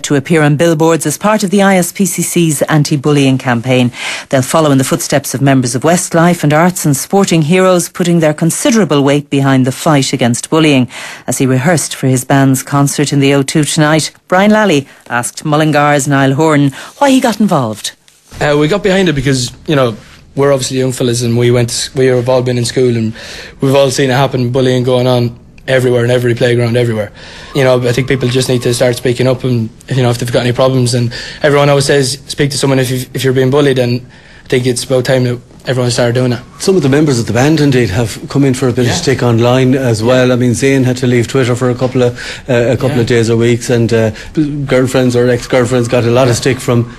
To appear on billboards as part of the ISPCC's anti-bullying campaign. They'll follow in the footsteps of members of Westlife and arts and sporting heroes, putting their considerable weight behind the fight against bullying. As he rehearsed for his band's concert in the O2 tonight, Brian Lally asked Mullingar's Niall Horan why he got involved. We got behind it because, we're obviously young fellas and we've all been in school and we've all seen it happen, bullying going on everywhere, in every playground, everywhere. I think people just need to start speaking up, and if they've got any problems. And everyone always says speak to someone if you're being bullied, and I think it's about time that everyone started doing that. Some of the members of the band indeed have come in for a bit of stick online as well. I mean, Zayn had to leave Twitter for a couple of days or weeks, and girlfriends or ex-girlfriends got a lot of stick from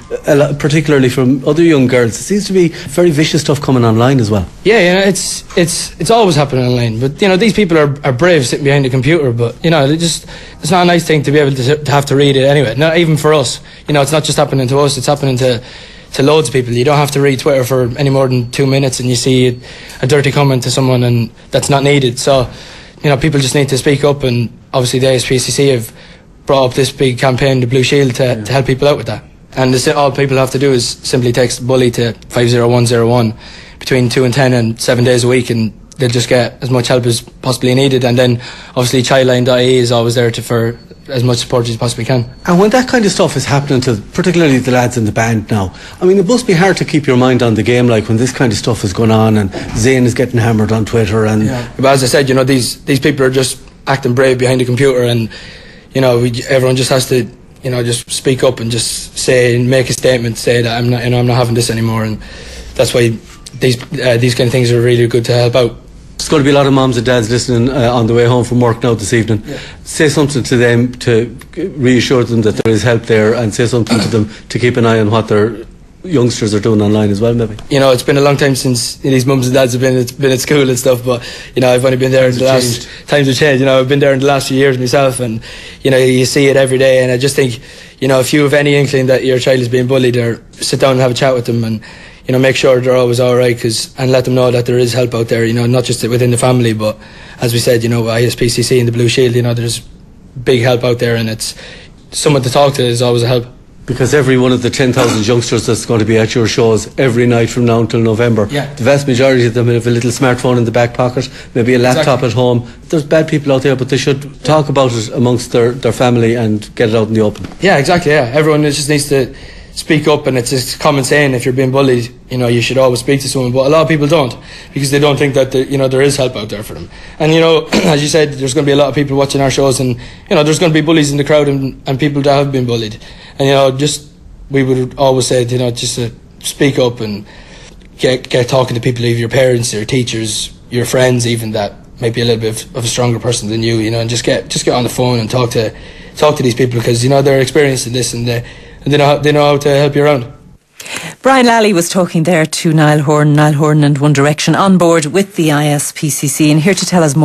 particularly from other young girls. It seems to be very vicious stuff coming online as well. Yeah, it's always happening online, but these people are brave sitting behind a computer, but it's not a nice thing to be able to have to read it anyway. Not even for us. It's not just happening to us, it's happening to loads of people. You don't have to read Twitter for any more than 2 minutes and you see a dirty comment to someone, and that's not needed. So people just need to speak up, and obviously the ISPCC have brought up this big campaign, the Blue Shield, to help people out with that. And all people have to do is simply text bully to 50101 between 2 and 10 and 7 days a week, and they'll just get as much help as possibly needed. And then obviously childline.ie is always there for as much support as you possibly can. And when that kind of stuff is happening to particularly the lads in the band now, I mean, it must be hard to keep your mind on the game, like when this kind of stuff is going on and Zayn is getting hammered on Twitter. And but as I said, these people are just acting brave behind the computer, and everyone just has to just speak up and just make a statement, say that I'm not having this anymore. And that's why these kind of things are really good to help out. There's going to be a lot of mums and dads listening on the way home from work now this evening. Say something to them to reassure them that there is help there, and say something to them to keep an eye on what their youngsters are doing online as well, maybe. It's been a long time since these mums and dads have been at school and stuff, but I've only been there in the last times have changed. I've been there in the last few years myself, and you see it every day. And I just think if you have any inkling that your child is being bullied, or sit down and have a chat with them, and make sure they're always all right, and let them know that there is help out there, not just within the family, but as we said, ISPCC and the Blue Shield, there's big help out there, and it's someone to talk to is always a help. Because every one of the 10,000 youngsters that's going to be at your shows every night from now until November, the vast majority of them have a little smartphone in the back pocket, maybe a laptop at home. There's bad people out there, but they should talk about it amongst their family and get it out in the open. Yeah, exactly, everyone just needs to speak up, and it's just common saying, if you're being bullied, you should always speak to someone. But a lot of people don't, because they don't think that there is help out there for them. And as you said, there's going to be a lot of people watching our shows, and there's going to be bullies in the crowd, and people that have been bullied. And we would always say, just to speak up and get talking to people, either your parents, your teachers, your friends, even that might be a little bit of a stronger person than you, and just get on the phone and talk to these people, because they're experiencing this, and they know how to help you around. Brian Lally was talking there to Niall Horan and One Direction, on board with the ISPCC, and here to tell us more.